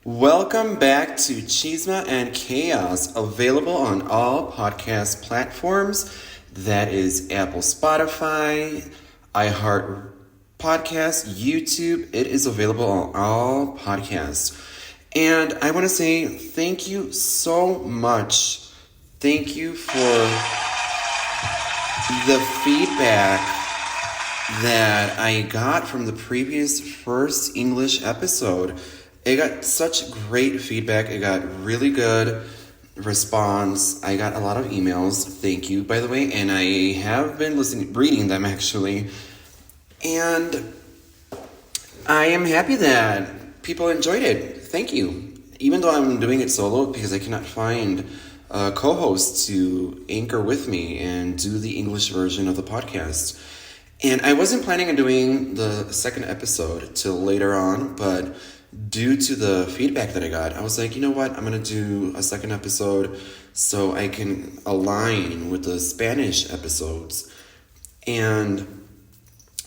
Welcome back to Chisma and Chaos, available on all podcast platforms. That is Apple, Spotify, iHeart Podcast, YouTube. It is available on all podcasts. And I want to say thank you so much. Thank you for the feedback that I got from the previous first English episode. It got such great feedback. It got really good response. I got a lot of emails. Thank you, by the way. And I have been reading them actually. And I am happy that people enjoyed it. Thank you. Even though I'm doing it solo because I cannot find a co-host to anchor with me and do the English version of the podcast. And I wasn't planning on doing the second episode till later on, but due to the feedback that I got, I was like, you know what? I'm going to do a second episode so I can align with the Spanish episodes. And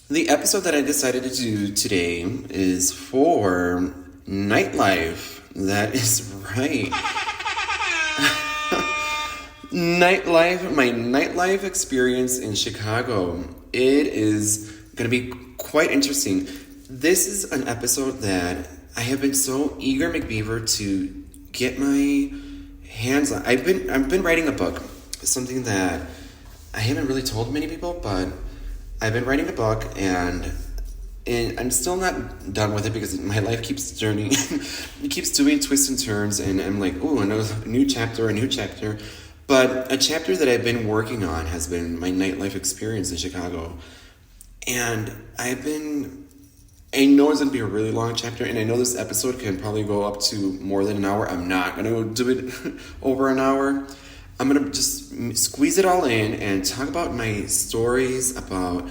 the episode that I decided to do today is for Nightlife. That is right. Nightlife, my nightlife experience in Chicago. It is going to be quite interesting. This is an episode that I have been so eager, McBeaver, to get my hands on. I've been writing a book, something that I haven't really told many people, but I've been writing a book, and I'm still not done with it because my life keeps turning, it keeps doing twists and turns, and I'm like, ooh, a new chapter. But a chapter that I've been working on has been my nightlife experience in Chicago, and I know it's going to be a really long chapter, and I know this episode can probably go up to more than an hour. I'm not going to do it over an hour. I'm going to just squeeze it all in and talk about my stories, about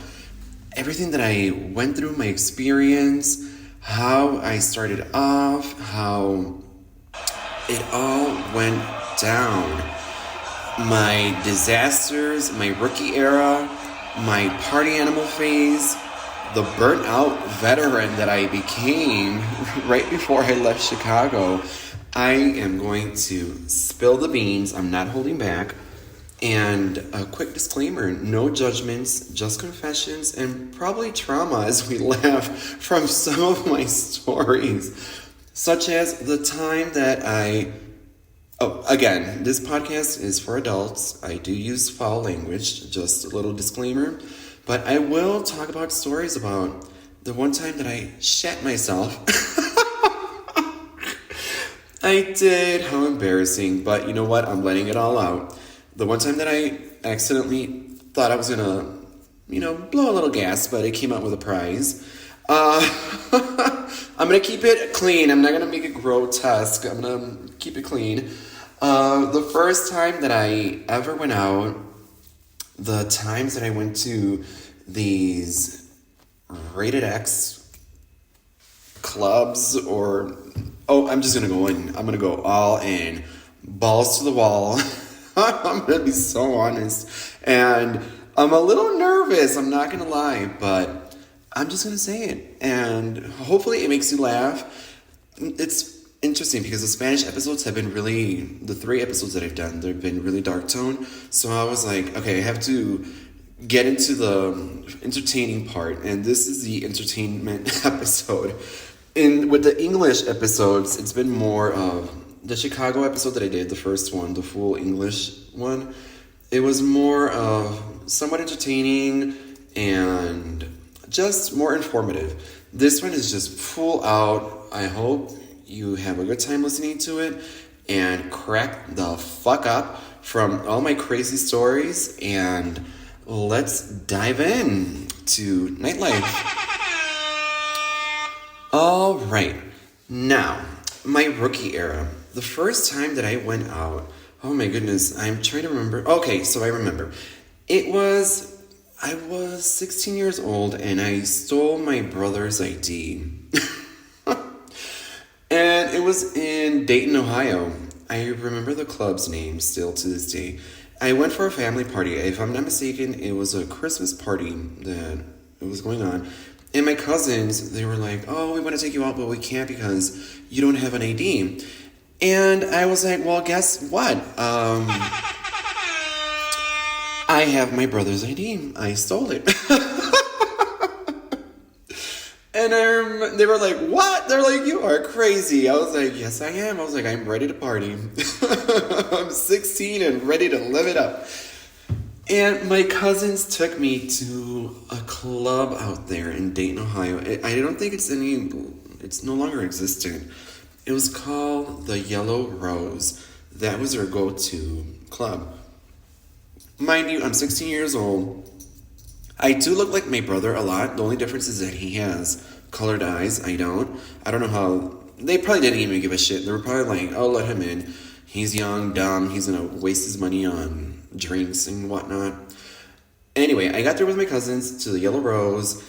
everything that I went through, my experience, how I started off, how it all went down. My disasters, my rookie era, my party animal phase, the burnt out veteran that I became right before I left Chicago. I am going to spill the beans. I'm not holding back. And a quick disclaimer, no judgments, just confessions, and probably trauma as we laugh from some of my stories. Such as the time that again, this podcast is for adults. I do use foul language, just a little disclaimer. But I will talk about stories about the one time that I shat myself. I did, how embarrassing. But you know what? I'm letting it all out. The one time that I accidentally thought I was going to, blow a little gas, but it came out with a prize. I'm going to keep it clean. I'm not going to make it grotesque. I'm going to keep it clean. The first time that I ever went out, the times that I went to these rated X clubs I'm just going to go in. I'm going to go all in. Balls to the wall. I'm going to be so honest. And I'm a little nervous. I'm not going to lie. But I'm just going to say it. And hopefully it makes you laugh. It's interesting because the Spanish episodes have been the 3 episodes that I've done, they've been really dark tone. So I was like, okay, I have to get into the entertaining part, and this is the entertainment episode. With the English episodes, it's been more of the Chicago episode that I did, the first one, the full English one. It was more of somewhat entertaining and just more informative. This one is just full out. I hope you have a good time listening to it and crack the fuck up from all my crazy stories, and let's dive in to Nightlife. All right. Now, my rookie era. The first time that I went out, oh my goodness, I'm trying to remember. Okay, so I remember. I was 16 years old and I stole my brother's ID. And it was in Dayton, Ohio. I remember the club's name still to this day. I went for a family party. If I'm not mistaken, it was a Christmas party that was going on. And my cousins, they were like, oh, we want to take you out, but we can't because you don't have an ID. And I was like, well, guess what? I have my brother's ID. I stole it. And they were like, what? They're like, you are crazy. I was like, yes, I am. I was like, I'm ready to party. I'm 16 and ready to live it up. And my cousins took me to a club out there in Dayton, Ohio. I don't think it's no longer existent. It was called the Yellow Rose. That was their go-to club. Mind you, I'm 16 years old. I do look like my brother a lot. The only difference is that he has colored eyes. I don't. I don't know how. They probably didn't even give a shit. They were probably like, oh, let him in. He's young, dumb. He's going to waste his money on drinks and whatnot. Anyway, I got there with my cousins to the Yellow Rose,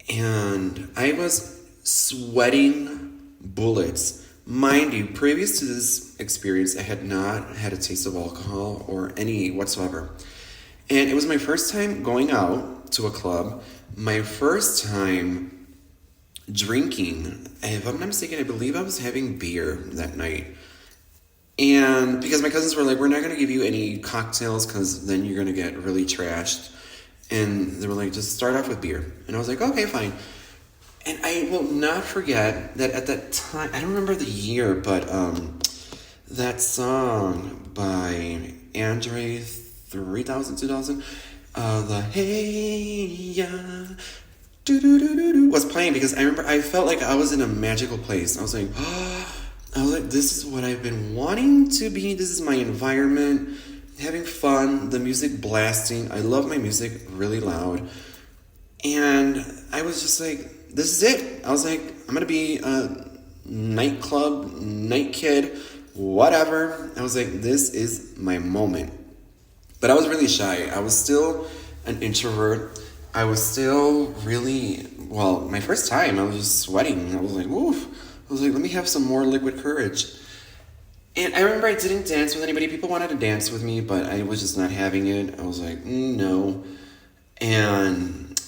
and I was sweating bullets. Mind you, previous to this experience, I had not had a taste of alcohol or any whatsoever. And it was my first time going out to a club, my first time drinking. If I'm not mistaken, I believe I was having beer that night. And because my cousins were like, we're not going to give you any cocktails because then you're going to get really trashed. And they were like, just start off with beer. And I was like, okay, fine. And I will not forget that at that time, I don't remember the year, but that song by Andre 3000, 2000, the Hey Ya, do was playing because I remember I felt like I was in a magical place. I was like, this is what I've been wanting to be. This is my environment, having fun, the music blasting. I love my music really loud. And I was just like, this is it. I was like, I'm going to be a nightclub, night kid, whatever. I was like, this is my moment. But I was really shy. I was still an introvert. I was still really, my first time, I was just sweating. I was like, oof. I was like, let me have some more liquid courage. And I remember I didn't dance with anybody. People wanted to dance with me, but I was just not having it. I was like, no. And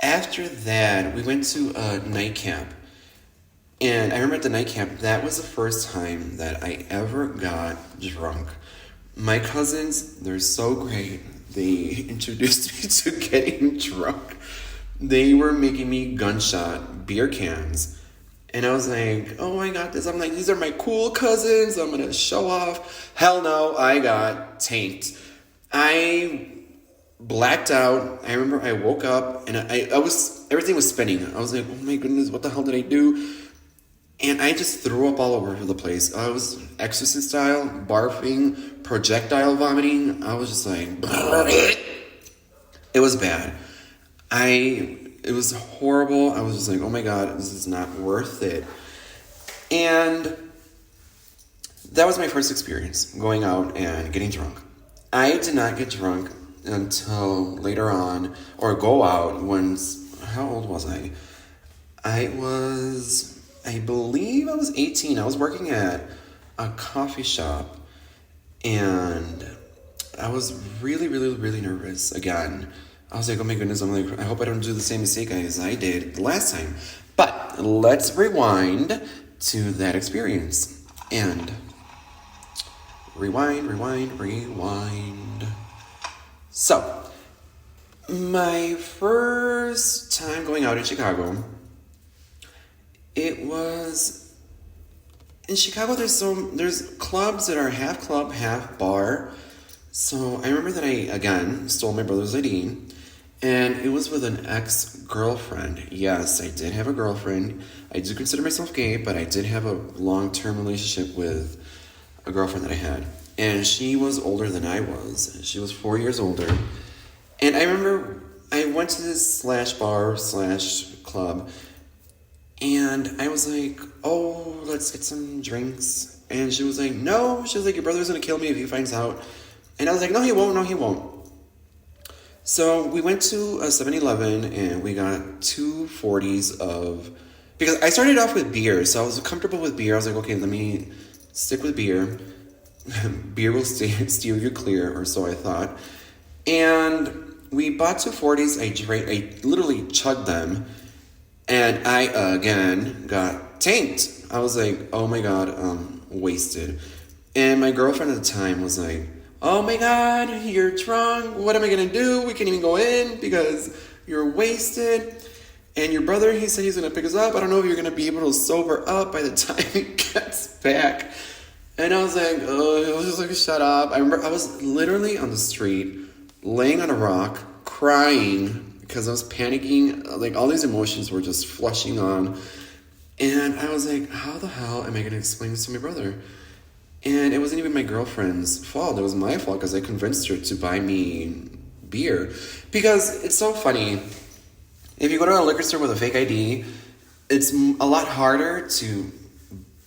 after that, we went to a nightcap. And I remember at the nightcap, that was the first time that I ever got drunk. My cousins, they're so great. They introduced me to getting drunk. They were making me gunshot beer cans. And I was like, oh, I got this. I'm like, these are my cool cousins. I'm going to show off. Hell no, I got tanked. I blacked out. I remember I woke up and everything was spinning. I was like, oh my goodness, what the hell did I do? And I just threw up all over the place. I was Exorcist style, barfing, projectile vomiting. I was just like, it was bad. It was horrible. I was just like, oh my God, this is not worth it. And that was my first experience, going out and getting drunk. I did not get drunk until later on, or go out how old was I? I believe I was 18. I was working at a coffee shop, and I was really, really, really nervous again. I was like, oh my goodness, I'm like, I hope I don't do the same mistake as I did the last time. But let's rewind to that experience. And rewind. So, my first time going out in Chicago, it was, in Chicago there's clubs that are half club, half bar. So I remember that I, again, stole my brother's ID. And it was with an ex-girlfriend. Yes, I did have a girlfriend. I do consider myself gay, but I did have a long-term relationship with a girlfriend that I had. And she was older than I was. She was 4 years older. And I remember I went to this /bar/club. And I was like, oh, let's get some drinks. And she was like, no. She was like, your brother's going to kill me if he finds out. And I was like, no, he won't. So we went to a 7-Eleven and we got 2 40s because I started off with beer, so I was comfortable with beer. I was like, okay, let me stick with beer. Beer will steer you clear, or so I thought. And we bought 2 40s. I literally chugged them. And I again got tanked. I was like, oh my god, wasted. And my girlfriend at the time was like, oh my god, you're drunk. What am I gonna do? We can't even go in because you're wasted. And your brother, he said he's gonna pick us up. I don't know if you're gonna be able to sober up by the time he gets back. And I was like, oh, I was just like, shut up. I remember I was literally on the street, laying on a rock, crying because I was panicking. Like all these emotions were just flushing on. And I was like, how the hell am I gonna explain this to my brother? And it wasn't even my girlfriend's fault. It was my fault because I convinced her to buy me beer. Because it's so funny. If you go to a liquor store with a fake ID, it's a lot harder to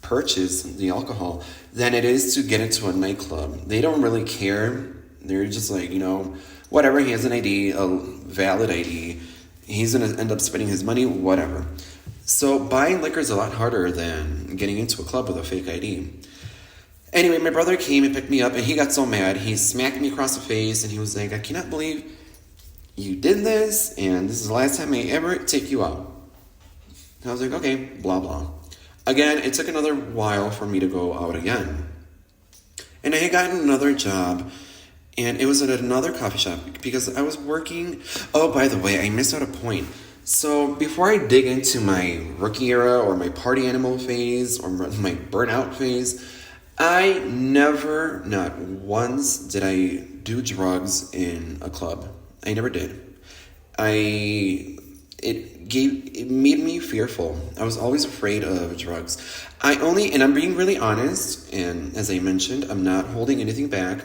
purchase the alcohol than it is to get into a nightclub. They don't really care. They're just like, whatever, he has an ID, a valid ID. He's going to end up spending his money, whatever. So buying liquor is a lot harder than getting into a club with a fake ID. Anyway, my brother came and picked me up, and he got so mad. He smacked me across the face, and he was like, I cannot believe you did this, and this is the last time I ever take you out. And I was like, okay, blah, blah. Again, it took another while for me to go out again. And I had gotten another job, and it was at another coffee shop because I was working. Oh, by the way, I missed out a point. So before I dig into my rookie era or my party animal phase or my burnout phase, I never, not once, did I do drugs in a club. I never did. It made me fearful. I was always afraid of drugs. And I'm being really honest, and as I mentioned, I'm not holding anything back.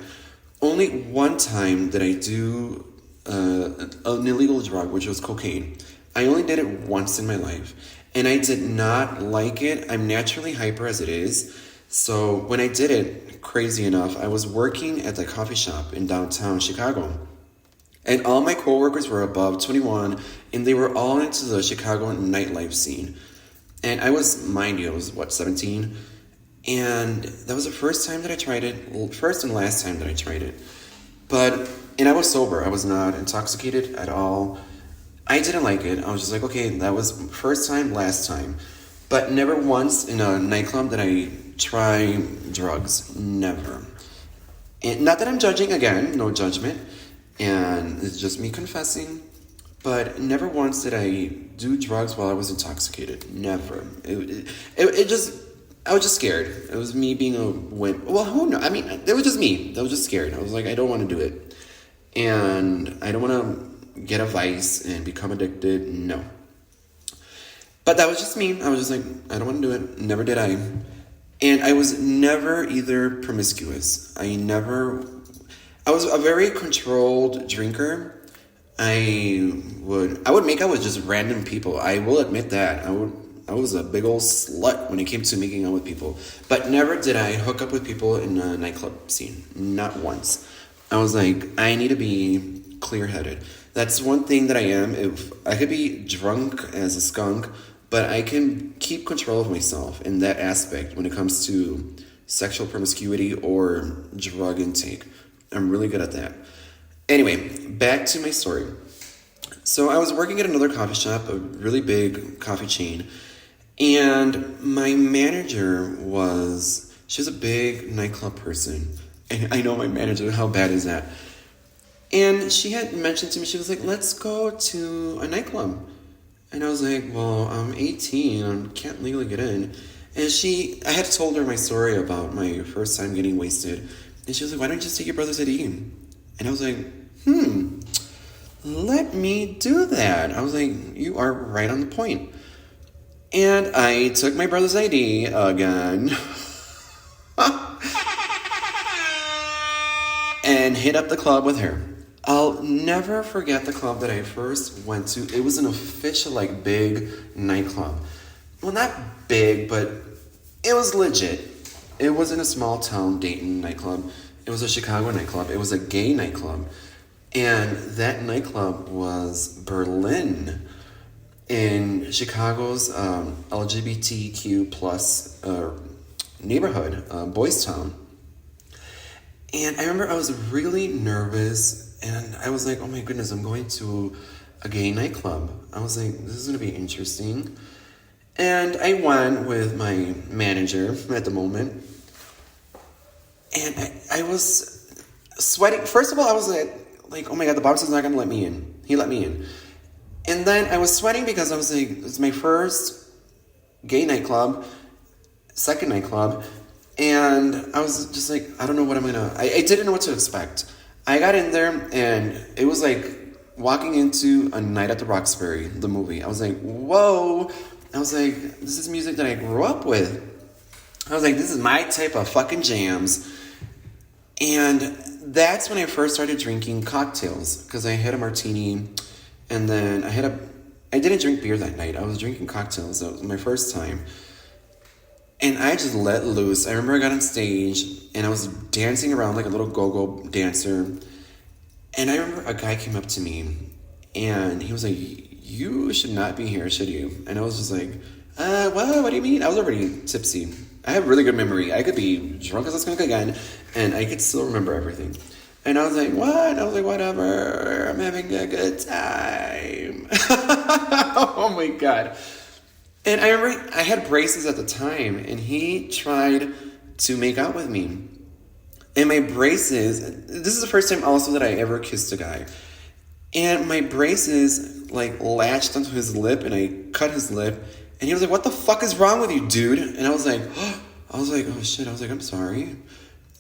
Only one time did I do an illegal drug, which was cocaine. I only did it once in my life, and I did not like it. I'm naturally hyper as it is. So when I did it, crazy enough, I was working at the coffee shop in downtown Chicago. And all my coworkers were above 21, and they were all into the Chicago nightlife scene. And I was, mind you, I was, 17? And that was the first time that I tried it, first and last time that I tried it. And I was sober. I was not intoxicated at all. I didn't like it. I was just like, okay, that was first time, last time. But never once in a nightclub did I try drugs. Never. And not that I'm judging, again, no judgment. And it's just me confessing. But never once did I do drugs while I was intoxicated. Never. I was just scared. It was me being a wimp. Well, who knows? I mean, it was just me. I was just scared. I was like, I don't want to do it. And I don't want to get a vice and become addicted. No. But that was just me. I was just like, I don't want to do it. Never did I. And I was never either promiscuous. I was a very controlled drinker. I would make out with just random people. I will admit that. I was a big old slut when it came to making out with people. But never did I hook up with people in a nightclub scene. Not once. I was like, I need to be clear-headed. That's one thing that I am. If I could be drunk as a skunk, but I can keep control of myself in that aspect when it comes to sexual promiscuity or drug intake. I'm really good at that. Anyway, back to my story. So I was working at another coffee shop, a really big coffee chain, and my manager she was a big nightclub person. And I know my manager, how bad is that? And she had mentioned to me, she was like, let's go to a nightclub. And I was like, well, I'm 18, I can't legally get in. And I had told her my story about my first time getting wasted. And she was like, why don't you just take your brother's ID? And I was like, let me do that. I was like, you are right on the point. And I took my brother's ID again. And hit up the club with her. I'll never forget the club that I first went to. It was an official, big nightclub. Well, not big, but it was legit. It wasn't a small town Dayton nightclub. It was a Chicago nightclub. It was a gay nightclub. And that nightclub was Berlin in Chicago's LGBTQ plus neighborhood, Boystown. And I remember I was really nervous, and I was like, oh my goodness, I'm going to a gay nightclub. I was like, this is gonna be interesting. And I went with my manager at the moment. And I was sweating. First of all, I was like, oh my God, the bouncer's not gonna let me in. He let me in. And then I was sweating because I was like, it's my first gay nightclub, second nightclub. And I was just like, I don't know what I didn't know what to expect. I got in there and it was like walking into A Night at the Roxbury, the movie. I was like, whoa. I was like, this is music that I grew up with. I was like, this is my type of fucking jams. And that's when I first started drinking cocktails, because I had a martini, and then I didn't drink beer that night. I was drinking cocktails. That was my first time. And I just let loose. I remember I got on stage, and I was dancing around like a little go-go dancer. And I remember a guy came up to me, and he was like, you should not be here, should you? And I was just like, what do you mean? I was already tipsy. I have really good memory. I could be drunk as a skunk again, and I could still remember everything. And I was like, what? I was like, whatever. I'm having a good time. Oh my God. And I remember I had braces at the time, and he tried to make out with me. And my braces, this is the first time also that I ever kissed a guy. And my braces like latched onto his lip, and I cut his lip. And he was like, what the fuck is wrong with you, dude? And I was like, oh shit. I was like, I'm sorry.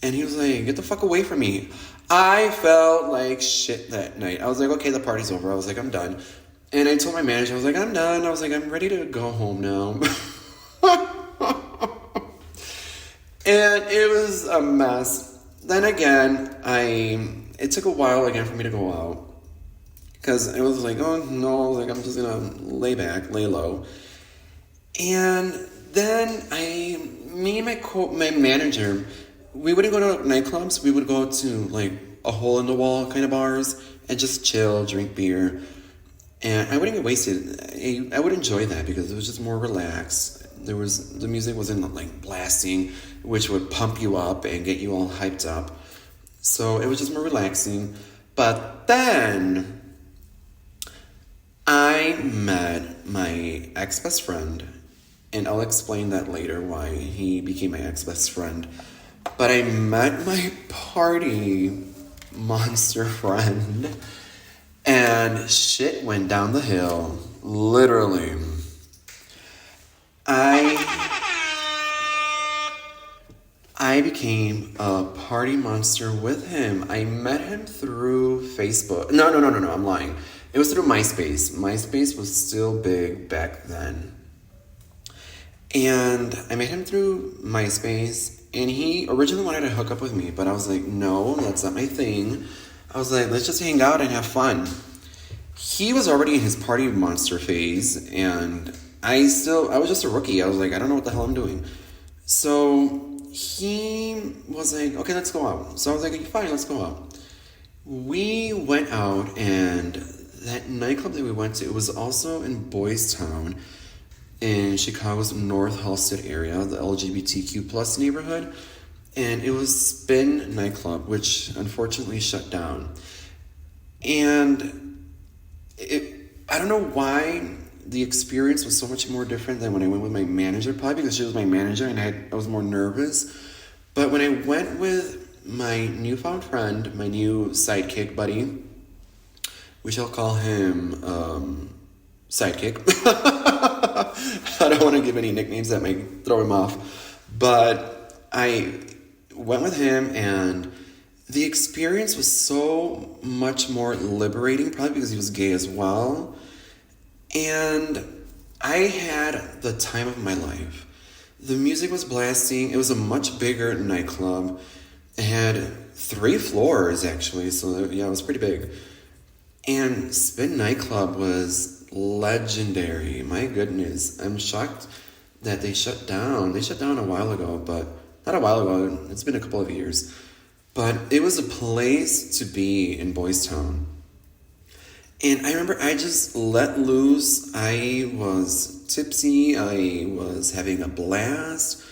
And he was like, get the fuck away from me. I felt like shit that night. I was like, okay, the party's over. I was like, I'm done. And I told my manager, I was like, I'm done. I was like, I'm ready to go home now. And it was a mess. Then again, it took a while again for me to go out. Because it was like, oh no, I was like, I'm just gonna lay back, lay low. And then me and my manager, we wouldn't go to nightclubs. We would go to like a hole in the wall kind of bars and just chill, drink beer. And I wouldn't get wasted. I would enjoy that because it was just more relaxed. The music wasn't like blasting, which would pump you up and get you all hyped up. So it was just more relaxing. But then I met my ex-best friend, and I'll explain that later why he became my ex-best friend. But I met my party monster friend, and shit went down the hill. Literally. I became a party monster with him. I met him through Facebook. No, I'm lying. It was through MySpace. MySpace was still big back then. And I met him through MySpace, and he originally wanted to hook up with me, but I was like, no, that's not my thing. I was like, let's just hang out and have fun. He was already in his party monster phase, and I was just a rookie. I was like, I don't know what the hell I'm doing. So he was like, okay, let's go out. So I was like, fine, let's go out. We went out, and that nightclub that we went to, it was also in Boystown, in Chicago's North Halsted area, the LGBTQ plus neighborhood. And it was Spin nightclub, which unfortunately shut down. And I don't know why the experience was so much more different than when I went with my manager, probably because she was my manager and I was more nervous. But when I went with my newfound friend, my new sidekick buddy, we shall call him Sidekick. I don't want to give any nicknames that might throw him off. But I went with him, and the experience was so much more liberating, probably because he was gay as well. And I had the time of my life. The music was blasting. It was a much bigger nightclub. It had 3 floors, actually, so yeah, it was pretty big. And Spin nightclub was legendary. My goodness, I'm shocked that they shut down. They shut down a while ago, but not a while ago. It's been a couple of years. But it was a place to be in Boys Town. And I remember I just let loose. I was tipsy. I was having a blast.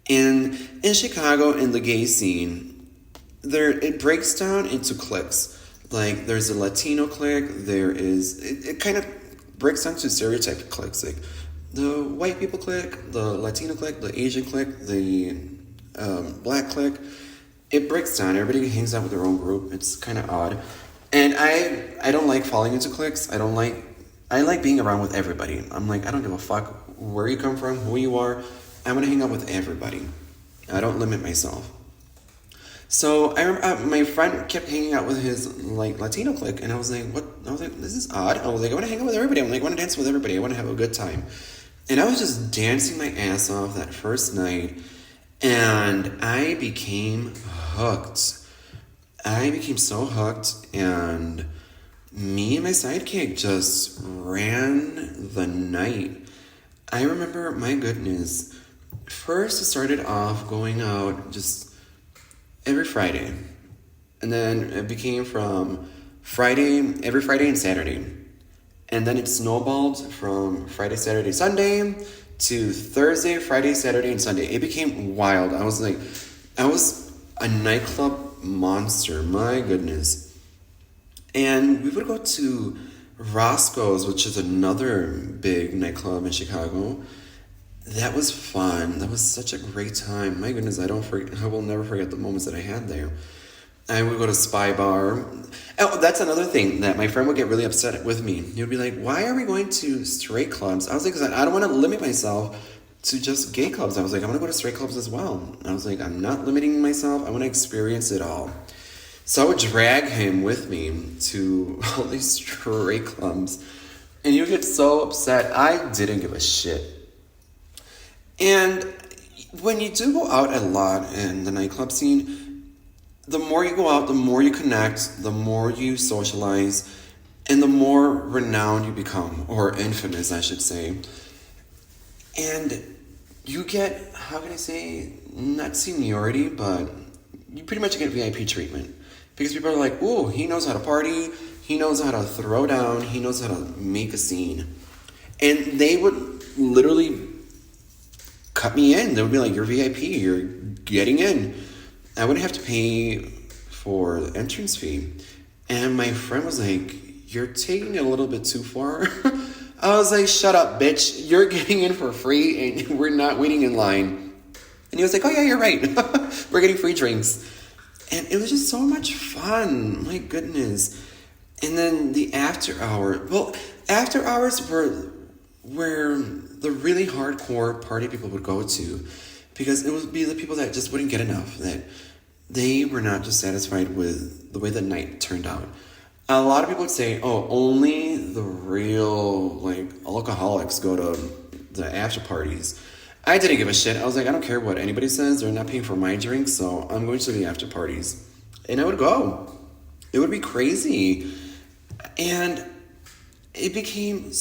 And in Chicago, in the gay scene, it breaks down into cliques. Like, there's a Latino clique. It kind of breaks down to stereotyped cliques. Like, the white people clique, the Latino clique, the Asian clique, the black clique. It breaks down. Everybody hangs out with their own group. It's kind of odd. And I don't like falling into cliques. I like being around with everybody. I'm like, I don't give a fuck where you come from, who you are. I'm going to hang out with everybody. I don't limit myself. So I remember my friend kept hanging out with his like Latino clique, and I was like, "What?" I was like, "This is odd." I was like, "I want to hang out with everybody." I'm like, "I want to dance with everybody. I want to have a good time." And I was just dancing my ass off that first night, and I became hooked. I became so hooked, and me and my sidekick just ran the night. I remember, my goodness, first it started off going out just every Friday. And then it became from every Friday and Saturday. And then it snowballed from Friday, Saturday, Sunday to Thursday, Friday, Saturday, and Sunday. It became wild. I was a nightclub monster. My goodness. And we would go to Roscoe's, which is another big nightclub in Chicago. That was fun. That was such a great time. My goodness, I will never forget the moments that I had there. I would go to Spy Bar. Oh, that's another thing that my friend would get really upset with me. He would be like, "Why are we going to straight clubs?" I was like, "Because I don't want to limit myself to just gay clubs." I was like, "I want to go to straight clubs as well." I was like, "I'm not limiting myself. I want to experience it all." So I would drag him with me to all these straight clubs. And he would get so upset. I didn't give a shit. And when you do go out a lot in the nightclub scene, the more you go out, the more you connect, the more you socialize, and the more renowned you become, or infamous, I should say. And you get, how can I say, not seniority, but you pretty much get VIP treatment. Because people are like, "Ooh, he knows how to party, he knows how to throw down, he knows how to make a scene." And they would literally cut me in. They would be like, "You're VIP, you're getting in." I wouldn't have to pay for the entrance fee. And my friend was like, "You're taking it a little bit too far." I was like, "Shut up, bitch. You're getting in for free and we're not waiting in line." And he was like, "Oh yeah, you're right. We're getting free drinks." And it was just so much fun. My goodness. And then the after hour. Well, after hours were where the really hardcore party people would go to, because it would be the people that just wouldn't get enough, that they were not just satisfied with the way the night turned out. A lot of people would say, "Oh, only the real like alcoholics go to the after parties." I didn't give a shit. I was like, I don't care what anybody says. They're not paying for my drink, so I'm going to the after parties. And I would go. It would be crazy. And it became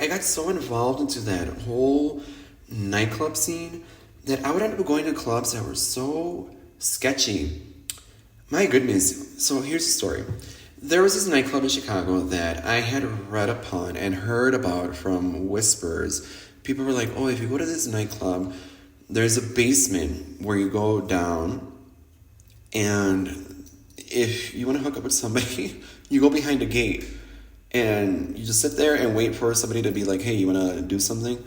I got so involved into that whole nightclub scene that I would end up going to clubs that were so sketchy. My goodness. So here's the story. There was this nightclub in Chicago that I had read upon and heard about from whispers. People were like, "Oh, if you go to this nightclub, there's a basement where you go down, and if you want to hook up with somebody, you go behind a gate. And you just sit there and wait for somebody to be like, 'Hey, you want to do something?'"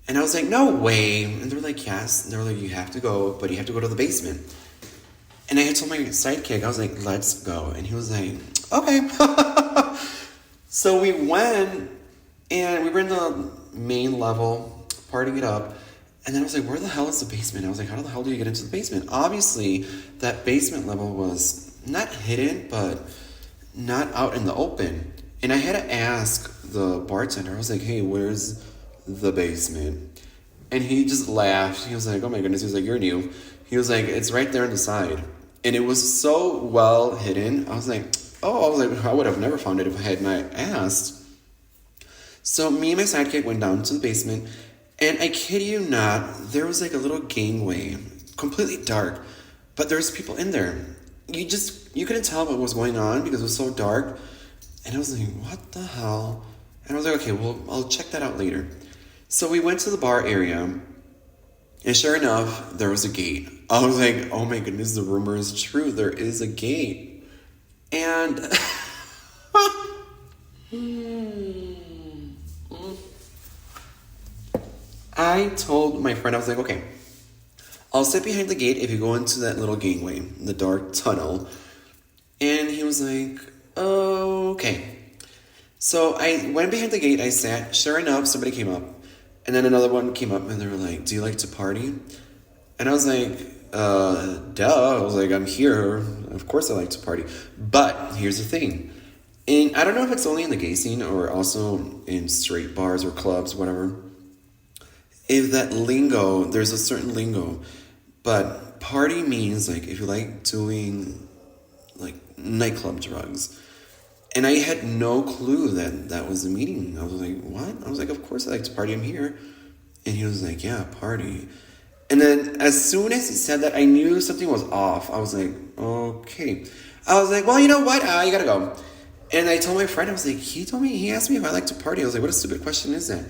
And I was like, "No way." And they were like, "Yes." And they were like, "You have to go, but you have to go to the basement." And I had told my sidekick, I was like, "Let's go." And he was like, "Okay." So we went, and we were in the main level, partying it up. And then I was like, "Where the hell is the basement?" I was like, "How the hell do you get into the basement?" Obviously, that basement level was not hidden, but not out in the open. And I had to ask the bartender, I was like, "Hey, where's the basement?" And he just laughed. He was like, "Oh my goodness." He was like, "You're new." He was like, "It's right there on the side." And it was so well hidden. I was like, I would have never found it if I had not asked. So me and my sidekick went down to the basement, and I kid you not, there was like a little gangway, completely dark, but there's people in there. You couldn't tell what was going on because it was so dark. And I was like, "What the hell?" And I was like, "Okay, well, I'll check that out later." So we went to the bar area, and sure enough, there was a gate. I was like, "Oh my goodness, the rumor is true. There is a gate." And I told my friend, I was like, okay, I'll sit behind the gate if you go into that little gangway, the dark tunnel. And he was like, oh, okay. So I went behind the gate, I sat. Sure enough, somebody came up. And then another one came up and they were like, do you like to party? And I was like, duh. I was like, I'm here. Of course I like to party. But here's the thing. And I don't know if it's only in the gay scene or also in straight bars or clubs, whatever. If that lingo, there's a certain lingo. But party means like if you like doing like nightclub drugs. And I had no clue that that was the meaning. I was like, what? I was like, of course I like to party. I'm here. And he was like, yeah, party. And then as soon as he said that, I knew something was off. I was like, okay. I was like, well, you know what? You gotta go. And I told my friend, I was like, he asked me if I like to party. I was like, what a stupid question is that?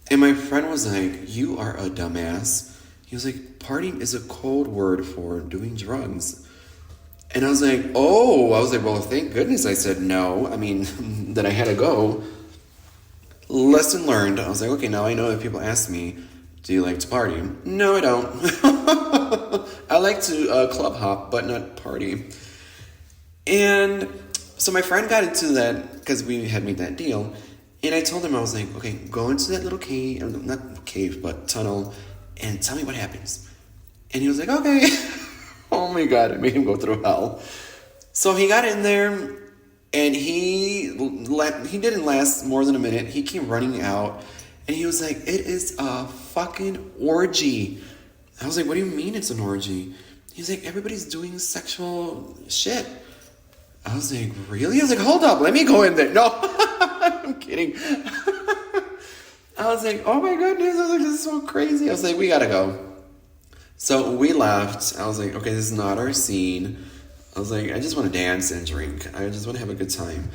And my friend was like, you are a dumbass. He was like, partying is a code word for doing drugs. And I was like, oh. I was like, well, thank goodness I said no. I mean, that I had to go. Lesson learned. I was like, okay, now I know if people ask me, do you like to party? No, I don't. I like to club hop, but not party. And so my friend got into that because we had made that deal. And I told him, I was like, okay, go into that little cave, not cave, but tunnel, and tell me what happens. And he was like, okay. Oh my God, it made him go through hell. So he got in there, and he didn't last more than a minute. He came running out, and he was like, it is a fucking orgy. I was like, what do you mean it's an orgy? He's like, everybody's doing sexual shit. I was like, really? I was like, hold up, let me go in there. No, I'm kidding. I was like, oh my goodness. I was like, this is so crazy. I was like, we gotta go. So we left. I was like, okay, this is not our scene. I was like, I just want to dance and drink. I just want to have a good time.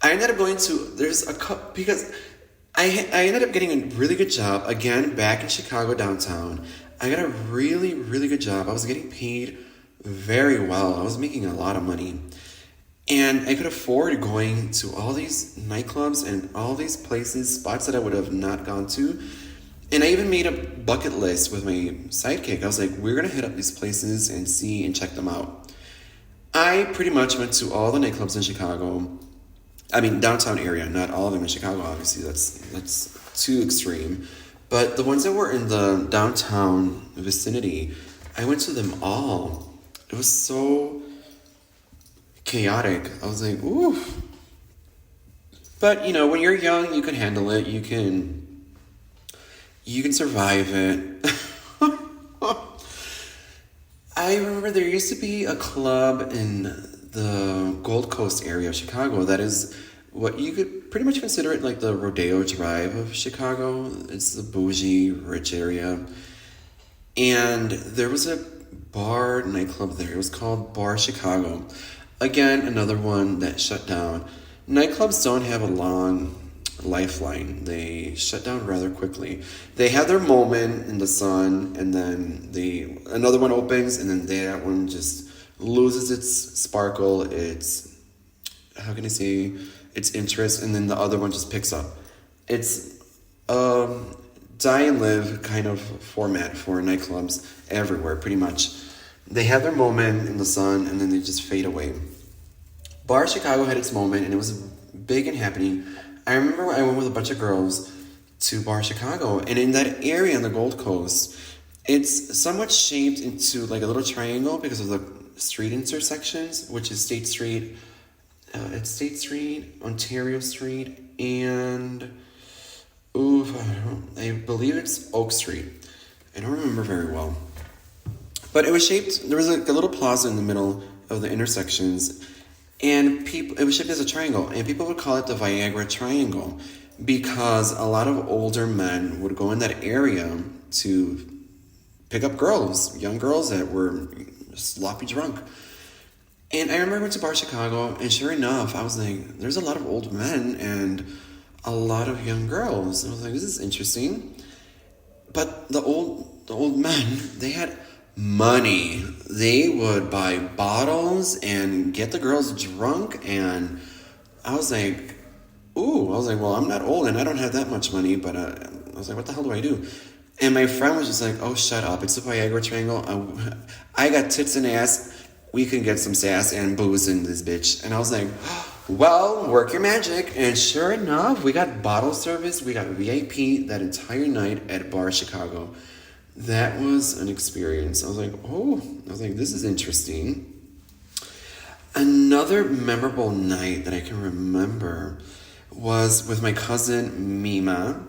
I ended up going to, there's a couple, because I ended up getting a really good job, again, back in Chicago downtown. I got a really, really good job. I was getting paid very well. I was making a lot of money. And I could afford going to all these nightclubs and all these places, spots that I would have not gone to. And I even made a bucket list with my sidekick. I was like, we're going to hit up these places and see and check them out. I pretty much went to all the nightclubs in Chicago. I mean, downtown area, not all of them in Chicago, obviously. That's too extreme. But the ones that were in the downtown vicinity, I went to them all. It was so chaotic. I was like, ooh. But, you know, when you're young, you can handle it. You can survive it. I remember there used to be a club in the Gold Coast area of Chicago that is what you could pretty much consider it like the Rodeo Drive of Chicago. It's the bougie, rich area. And there was a nightclub there. It was called Bar Chicago. Again, another one that shut down. Nightclubs don't have a long lifeline. They shut down rather quickly. They have their moment in the sun, and then another one opens, and then that one just loses its sparkle, its, how can I say, its interest, and then the other one just picks up. It's die and live kind of format for nightclubs everywhere, pretty much. They have their moment in the sun, and then they just fade away. Bar Chicago had its moment, and it was big and happening. I remember I went with a bunch of girls to Bar Chicago, and in that area on the Gold Coast, it's somewhat shaped into like a little triangle because of the street intersections, which is State Street, Ontario Street, and I believe it's Oak Street. I don't remember very well. But it was shaped, there was like a little plaza in the middle of the intersections, and it was shaped as a triangle, and people would call it the Viagra Triangle because a lot of older men would go in that area to pick up girls, young girls that were sloppy drunk. And I remember I went to Bar Chicago, and sure enough, I was like, there's a lot of old men and a lot of young girls. And I was like, this is interesting. But the old men, they had money. They would buy bottles and get the girls drunk, and I was like, ooh, I was like, well, I'm not old and I don't have that much money, but I was like, what the hell do I do? And my friend was just like, oh, shut up. It's a Viagra triangle. I got tits and ass. We can get some sass and booze in this bitch. And I was like, well, work your magic. And sure enough, we got bottle service. We got VIP that entire night at Bar Chicago. That was an experience. I was like, this is interesting. Another memorable night that I can remember was with my cousin Mima.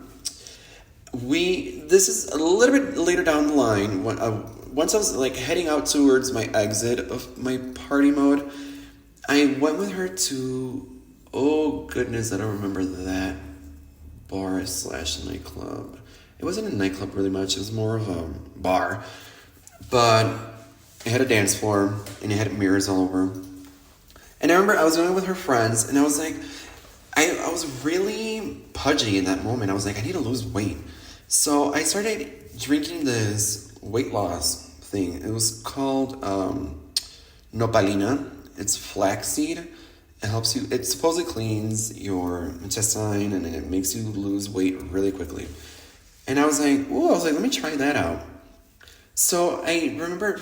This is a little bit later down the line. Once I was like heading out towards my exit of my party mode, I went with her to, oh goodness, I don't remember that bar / nightclub. It wasn't a nightclub really much. It was more of a bar. But it had a dance floor and it had mirrors all over. And I remember I was going with her friends and I was like, I was really pudgy in that moment. I was like, I need to lose weight. So I started drinking this weight loss thing. It was called nopalina. It's flaxseed. It helps you, it supposedly cleans your intestine and it makes you lose weight really quickly. And I was like, let me try that out. So I remember,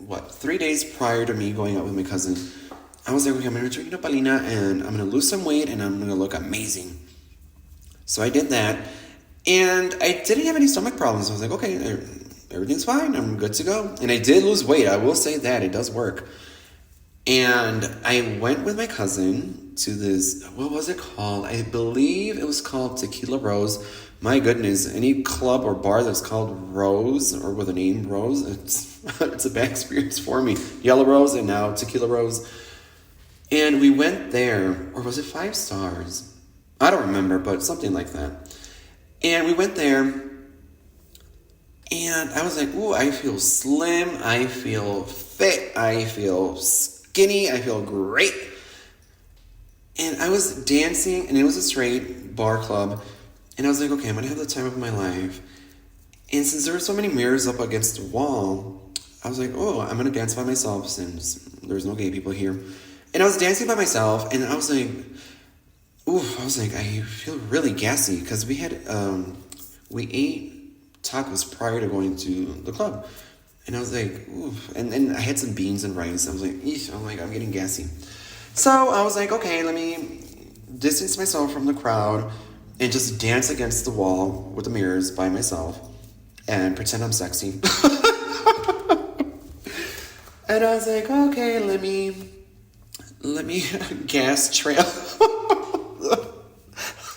3 days prior to me going out with my cousin, I was like, okay, I'm going to drink nopalina and I'm going to lose some weight and I'm going to look amazing. So I did that and I didn't have any stomach problems. I was like, okay, everything's fine. I'm good to go. And I did lose weight. I will say that. It does work. And I went with my cousin to this, what was it called? I believe it was called Tequila Rose. My goodness, any club or bar that's called Rose or with a name Rose, it's a bad experience for me. Yellow Rose and now Tequila Rose. And we went there, or was it 5 stars? I don't remember, but something like that. And we went there, and I was like, ooh, I feel slim, I feel fit, I feel skinny, I feel great. And I was dancing, and it was a straight bar club, and I was like, okay, I'm going to have the time of my life. And since there were so many mirrors up against the wall, I was like, I'm going to dance by myself since there's no gay people here. And I was dancing by myself, and I was like, I feel really gassy, because we ate tacos prior to going to the club. And I was like, and I had some beans and rice. I was like, I'm getting gassy. So I was like, okay, let me distance myself from the crowd and just dance against the wall with the mirrors by myself and pretend I'm sexy. And I was like, okay, let me gas trail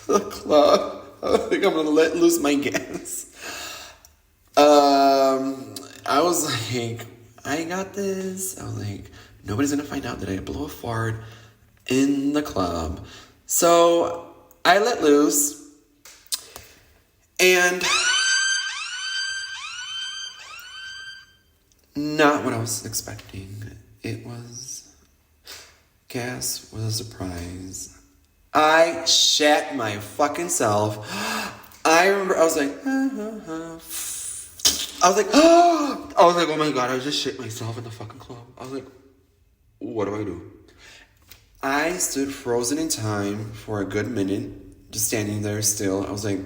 the club. I think I'm gonna let loose my gas. I was like, I got this. I was like, nobody's gonna find out that I blow a fart in the club. So I let loose, and not what I was expecting. It was gas was a surprise. I shat my fucking self. I remember I was like, oh my God, I just shit myself in the fucking club. I was like, what do I do? I stood frozen in time for a good minute, just standing there still. I was like,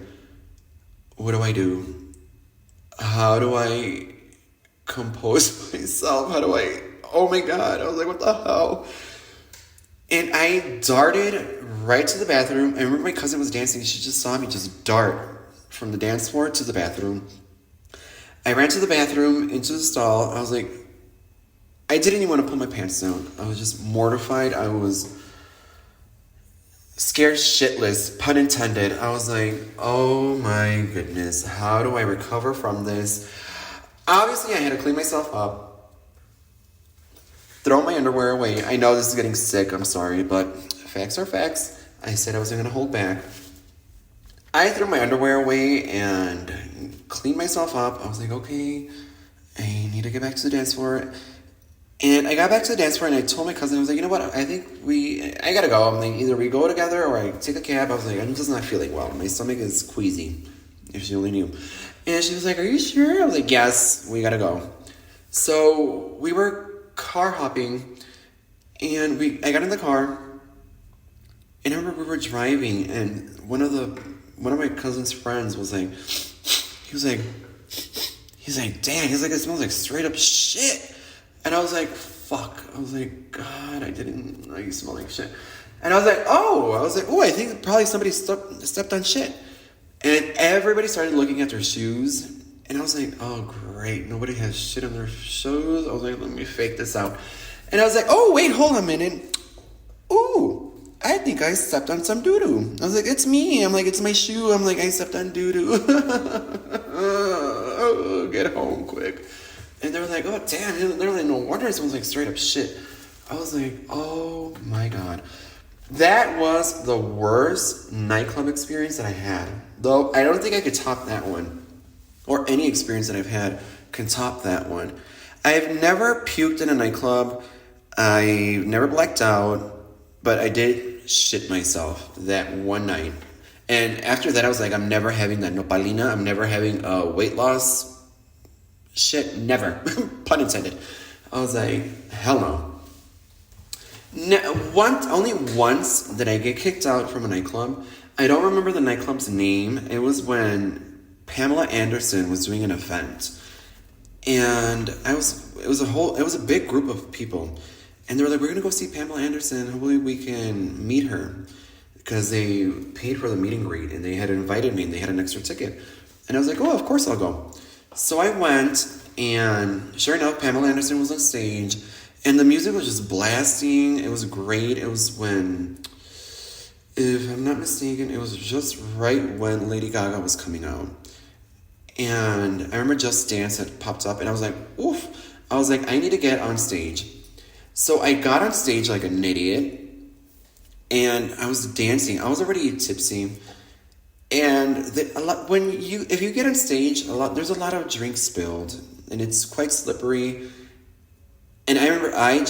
what do I do? How do I compose myself? Oh my God. I was like, what the hell? And I darted right to the bathroom. I remember my cousin was dancing. She just saw me just dart from the dance floor to the bathroom. I ran to the bathroom, into the stall. I was like, I didn't even want to pull my pants down. I was just mortified. I was scared shitless, pun intended. I was like, oh my goodness, how do I recover from this? Obviously, I had to clean myself up, throw my underwear away. I know this is getting sick, I'm sorry, but facts are facts. I said I wasn't going to hold back. I threw my underwear away and cleaned myself up. I was like, okay, I need to get back to the dance floor. And I got back to the dance floor and I told my cousin, I was like, you know what, I think I gotta go. I'm like, either we go together or I take a cab. I was like, I'm just not feeling well. My stomach is queasy, if she only knew. And she was like, are you sure? I was like, yes, we gotta go. So we were car hopping, and I got in the car, and I remember we were driving, and one of my cousin's friends was like, he's like, damn, he's like, it smells like straight up shit. And I was like, fuck. I was like, God, I didn't know you smell like shit. And I was like, oh, I think probably somebody stepped on shit. And everybody started looking at their shoes. And I was like, oh, great. Nobody has shit on their shoes. I was like, let me fake this out. And I was like, oh, wait, hold on a minute. Ooh, I think I stepped on some doo-doo. I was like, it's me. I'm like, it's my shoe. I'm like, I stepped on doo-doo. Oh, get home quick. And they were like, oh, damn. They're like, no wonder it smells like straight up shit. I was like, oh, my God. That was the worst nightclub experience that I had. Though I don't think I could top that one. Or any experience that I've had can top that one. I've never puked in a nightclub. I never blacked out. But I did shit myself that one night. And after that, I was like, I'm never having that nopalina. I'm never having a weight loss shit. Never. Pun intended. I was like, hell no. Only once did I get kicked out from a nightclub. I don't remember the nightclub's name. It was when Pamela Anderson was doing an event, and it was a big group of people, and they were like, we're gonna go see Pamela Anderson. Hopefully we can meet her, because they paid for the meet and greet, and they had invited me, and they had an extra ticket, and I was like, oh, of course I'll go. So I went, and sure enough, Pamela Anderson was on stage. And the music was just blasting. It was great. It was when, if I'm not mistaken, it was just right when Lady Gaga was coming out. And I remember Just Dance had popped up, and I was like, oof. I was like, I need to get on stage. So I got on stage like an idiot, and I was dancing. I was already tipsy. And if you get on stage, there's a lot of drink spilled, and it's quite slippery. And I remember I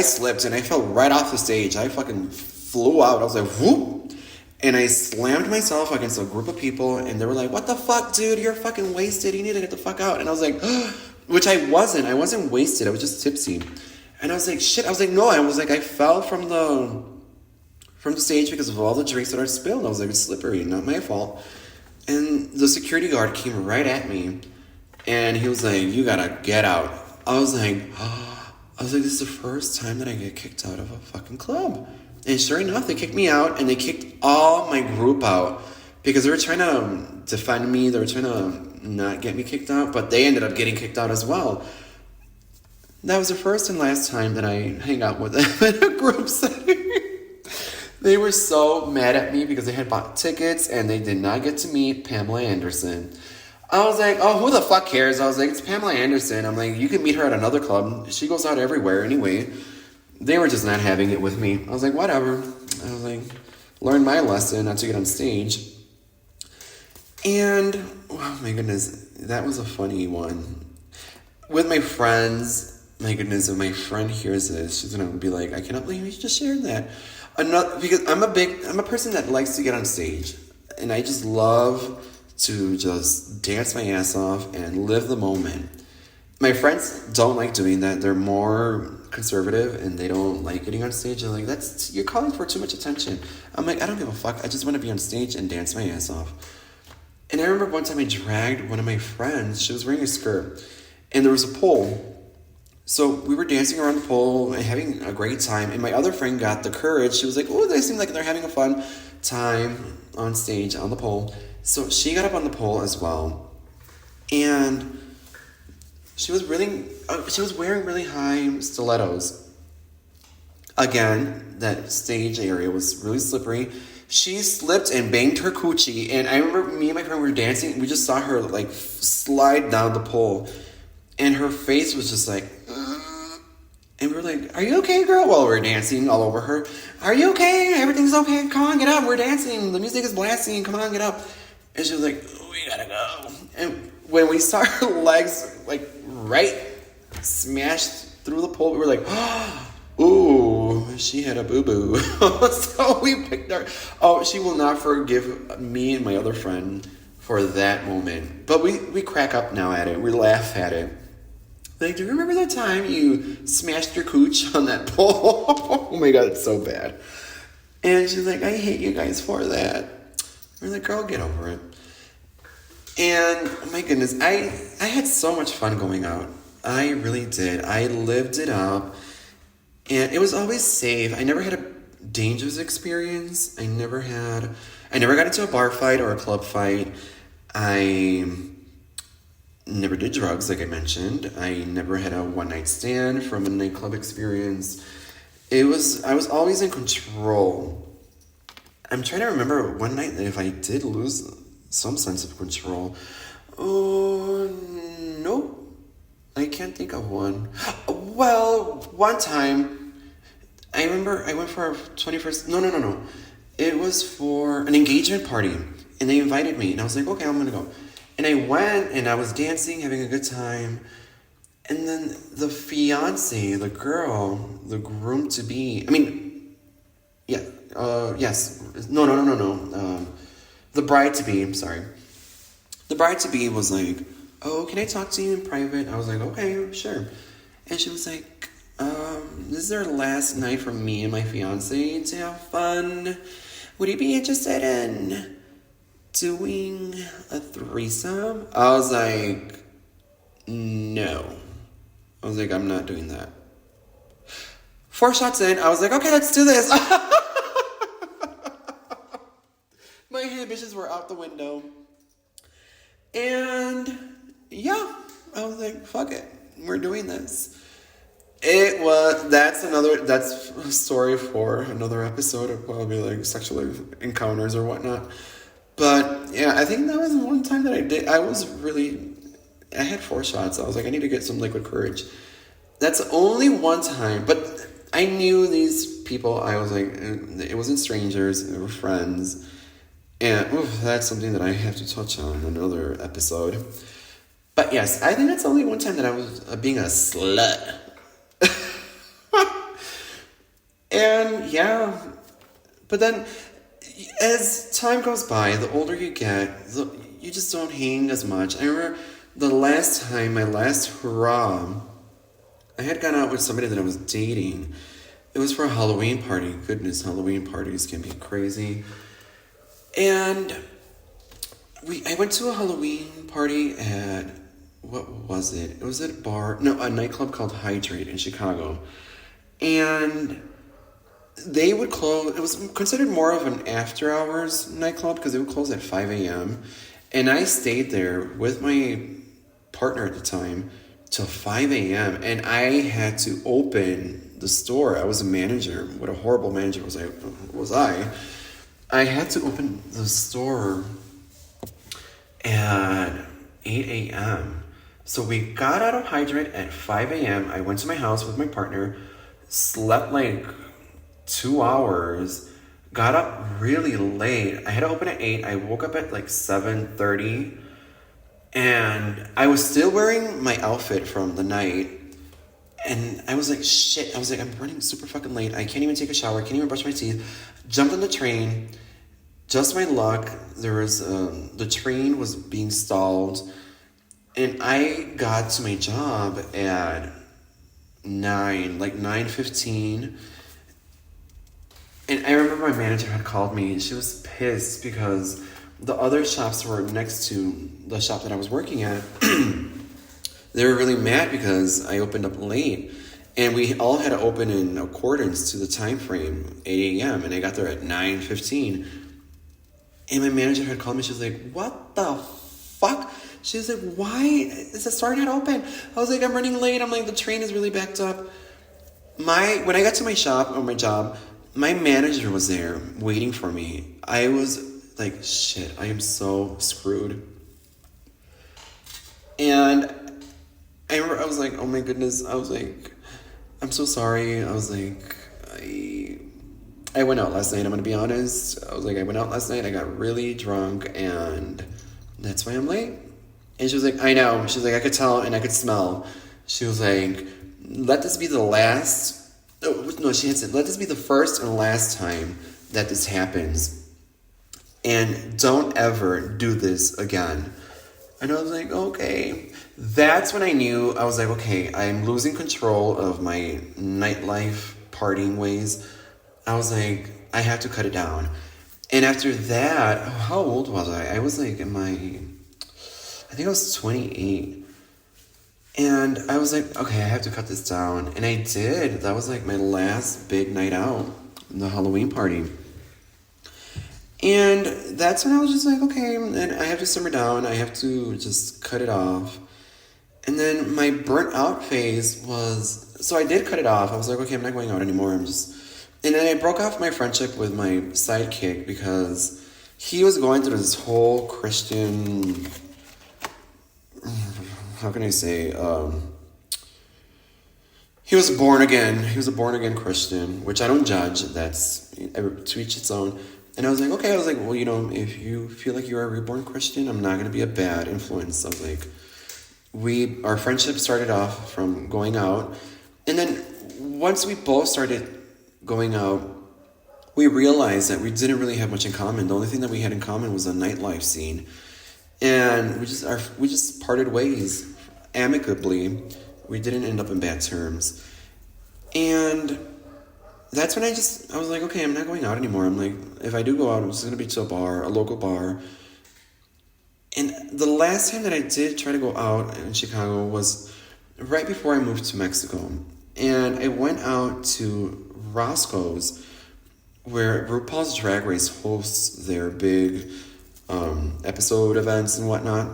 slipped and I fell right off the stage. I fucking flew out. I was like, whoop. And I slammed myself against a group of people. And they were like, what the fuck, dude? You're fucking wasted. You need to get the fuck out. And I was like, which I wasn't. I wasn't wasted. I was just tipsy. And I was like, shit. I was like, no. I was like, I fell from the stage because of all the drinks that are spilled. I was like, it's slippery. Not my fault. And the security guard came right at me. And he was like, you gotta get out. I was like, this is the first time that I get kicked out of a fucking club. And sure enough, they kicked me out, and they kicked all my group out because they were trying to defend me. They were trying to not get me kicked out, but they ended up getting kicked out as well. That was the first and last time that I hang out with them in a group setting. They were so mad at me because they had bought tickets, and they did not get to meet Pamela Anderson. I was like, oh, who the fuck cares? I was like, it's Pamela Anderson. I'm like, you can meet her at another club. She goes out everywhere anyway. They were just not having it with me. I was like, whatever. I was like, learn my lesson not to get on stage. And, oh my goodness, that was a funny one. With my friends, my goodness, if my friend hears this, she's going to be like, I cannot believe you just shared that. Because I'm a person that likes to get on stage. And I just love to just dance my ass off and live the moment. My friends don't like doing that. They're more conservative and they don't like getting on stage. They're like, you're calling for too much attention. I'm like, I don't give a fuck. I just want to be on stage and dance my ass off. And I remember one time I dragged one of my friends. She was wearing a skirt and there was a pole. So we were dancing around the pole and having a great time. And my other friend got the courage. She was like, oh, they seem like they're having a fun time on stage on the pole. So she got up on the pole as well, and she was wearing really high stilettos. Again, that stage area was really slippery. She slipped and banged her coochie, and I remember me and my friend were dancing. We just saw her like slide down the pole, and her face was just like, and we were like, are you okay, girl? While we were dancing all over her. Are you okay? Everything's okay. Come on, get up. We're dancing. The music is blasting. Come on, get up. And she was like, we gotta go. And when we saw her legs, like, right smashed through the pole, we were like, ooh, she had a boo-boo. So we picked her. Oh, she will not forgive me and my other friend for that moment. But we crack up now at it. We laugh at it. Like, do you remember that time you smashed your cooch on that pole? Oh my god, it's so bad. And she's like, I hate you guys for that. We're like, girl, get over it. And oh my goodness, I had so much fun going out. I really did. I lived it up. And it was always safe. I never had a dangerous experience. I never got into a bar fight or a club fight. I never did drugs, like I mentioned. I never had a one-night stand from a nightclub experience. I was always in control. I'm trying to remember one night if I did lose some sense of control. Oh, nope. I can't think of one. Well, one time, I remember I went for our 21st... No. It was for an engagement party, and they invited me, and I was like, okay, I'm gonna go. And I went, and I was dancing, having a good time, and then the fiance, the girl, the groom-to-be... yes. No. The bride-to-be, I'm sorry. The bride-to-be was like, oh, can I talk to you in private? I was like, okay, sure. And she was like, this is our last night for me and my fiance to have fun. Would you be interested in doing a threesome? I was like, no. I was like, I'm not doing that. 4 shots in, I was like, okay, let's do this. My inhibitions were out the window. And yeah, I was like, fuck it. We're doing this. That's a story for another episode of probably like sexual encounters or whatnot. But yeah, I think that was one time that I had 4 shots. I was like, I need to get some liquid courage. That's only one time, but I knew these people. I was like, it wasn't strangers, they were friends. And that's something that I have to touch on in another episode. But yes, I think that's only one time that I was being a slut. And yeah, but then as time goes by, the older you get, you just don't hang as much. I remember the last time, my last hurrah, I had gone out with somebody that I was dating. It was for a Halloween party. Goodness, Halloween parties can be crazy. And I went to a Halloween party at, what was it? It was at a nightclub called Hydrate in Chicago. And they would close, it was considered more of an after hours nightclub because it would close at 5 a.m. And I stayed there with my partner at the time till 5 a.m. And I had to open the store. I was a manager. What a horrible manager was I. I had to open the store at 8 a.m. So we got out of Hydrate at 5 a.m. I went to my house with my partner, slept like 2 hours, got up really late. I had to open at 8. I woke up at like 7:30. And I was still wearing my outfit from the night. And I was like, shit. I was like, I'm running super fucking late. I can't even take a shower. I can't even brush my teeth. Jumped on the train. Just my luck. There was, the train was being stalled. And I got to my job at 9:15. And I remember my manager had called me and she was pissed because the other shops were next to the shop that I was working at. They were really mad because I opened up late. And we all had to open in accordance to the time frame, 8 a.m. And I got there at 9:15. And my manager had called me. She was like, what the fuck? She was like, why is the store not open? I was like, I'm running late. I'm like, the train is really backed up. When I got to my job, my manager was there waiting for me. I was like, shit, I am so screwed. And I remember I was like, oh my goodness. I was like, I'm so sorry. I was like, I went out last night, I'm going to be honest. I was like, I went out last night, I got really drunk, and that's why I'm late. And she was like, I know. She was like, I could tell and I could smell. She was like, let this be the last. No, she had said, let this be the first and last time that this happens. and don't ever do this again. And I was like, okay. That's when I knew, I was like, okay, I'm losing control of my nightlife partying ways. I was like, I have to cut it down. And after that, how old was I? I was like I think I was 28. And I was like, okay, I have to cut this down. And I did. That was like my last big night out, the Halloween party. And that's when I was just like, okay, and I have to simmer down. I have to just cut it off. And then my burnt out phase was, so I did cut it off. I was like, okay, I'm not going out anymore. And then I broke off my friendship with my sidekick because he was going through this whole Christian, how can I say, he was born again. He was a born again Christian, which I don't judge. That's to each its own. And I was like, okay. I was like, well, if you feel like you're a reborn Christian, I'm not going to be a bad influence. I was like, our friendship started off from going out. And then once we both started going out, we realized that we didn't really have much in common. The only thing that we had in common was the nightlife scene. And we just parted ways amicably. We didn't end up in bad terms. And that's when I was like, okay, I'm not going out anymore. I'm like, if I do go out, I'm just going to be to a local bar. And the last time that I did try to go out in Chicago was right before I moved to Mexico. And I went out to Roscoe's, where RuPaul's Drag Race hosts their big episode events and whatnot.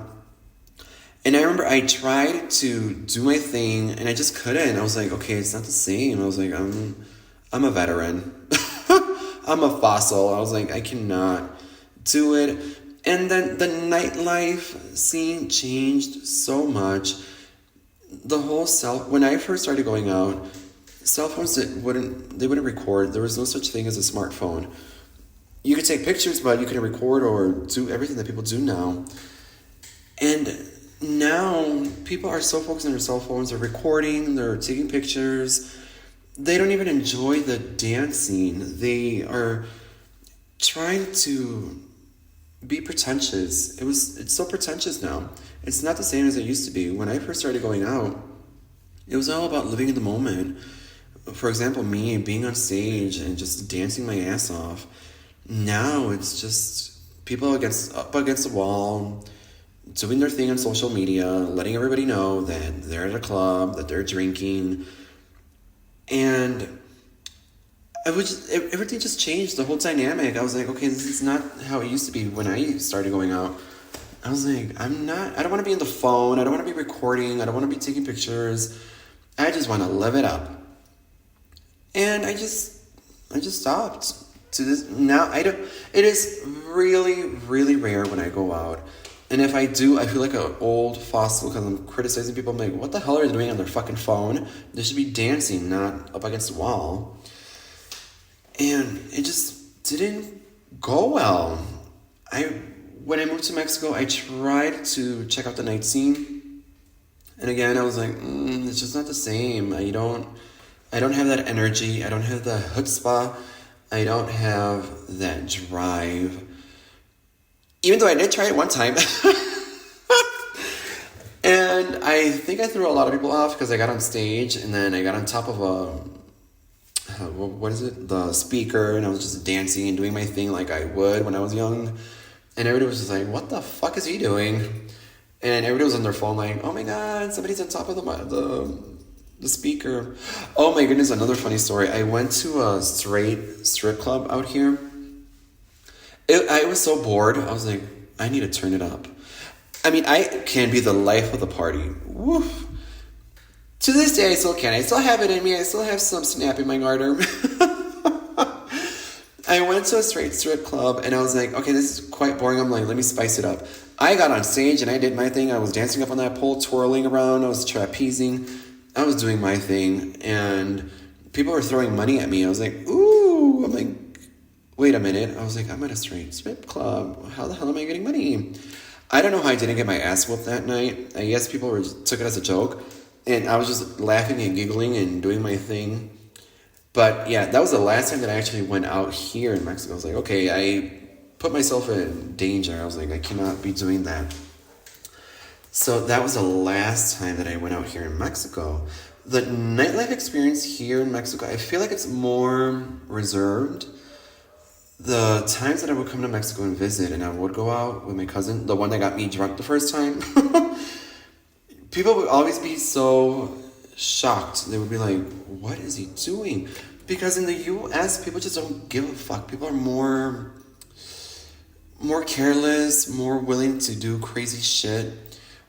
And I remember I tried to do my thing, and I just couldn't. I was like, okay, it's not the same. I was like, I'm a veteran. I'm a fossil. I was like, I cannot do it. And then the nightlife scene changed so much. The whole when I first started going out, cell phones wouldn't record. There was no such thing as a smartphone. You could take pictures, but you couldn't record or do everything that people do now. And now people are so focused on their cell phones. They're recording, they're taking pictures. They don't even enjoy the dance scene. They are trying to be pretentious. It's so pretentious now. It's not the same as it used to be. When I first started going out, it was all about living in the moment. For example, me being on stage and just dancing my ass off. Now it's just people up against the wall, doing their thing on social media, letting everybody know that they're at a club, that they're drinking. And everything just changed, the whole dynamic. I was like, okay, this is not how it used to be when I started going out. I was like, I don't want to be on the phone. I don't want to be recording. I don't want to be taking pictures. I just want to live it up. And I just stopped. To this now, it is really, really rare when I go out. And if I do, I feel like an old fossil because I'm criticizing people. I'm like, what the hell are they doing on their fucking phone? They should be dancing, not up against the wall. And it just didn't go well. When I moved to Mexico, I tried to check out the night scene. And again, I was like, it's just not the same. I don't have that energy. I don't have the chutzpah. I don't have that drive. Even though I did try it one time. And I think I threw a lot of people off because I got on stage and then I got on top of the speaker, and I was just dancing and doing my thing like I would when I was young. And everybody was just like, what the fuck is he doing? And everybody was on their phone like, oh my god, somebody's on top of the speaker. Oh my goodness, another funny story. I went to a strip club out here. I was so bored. I was like, I need to turn it up. I mean, I can be the life of the party. Woof. To this day, I still can. I still have it in me. I still have some snap in my garter. I went to a strip club, and I was like, okay, this is quite boring. I'm like, let me spice it up. I got on stage, and I did my thing. I was dancing up on that pole, twirling around. I was trapezing. I was doing my thing, and people were throwing money at me. I was like, ooh. I'm like, wait a minute. I was like, I'm at a strip club. How the hell am I getting money? I don't know how I didn't get my ass whooped that night. I guess people took it as a joke. And I was just laughing and giggling and doing my thing. But yeah, that was the last time that I actually went out here in Mexico. I was like, okay, I put myself in danger. I was like, I cannot be doing that. So that was the last time that I went out here in Mexico. The nightlife experience here in Mexico, I feel like it's more reserved. The times that I would come to Mexico and visit, and I would go out with my cousin, the one that got me drunk the first time, people would always be so shocked. They would be like, what is he doing? Because in the US, people just don't give a fuck. People are more careless, more willing to do crazy shit.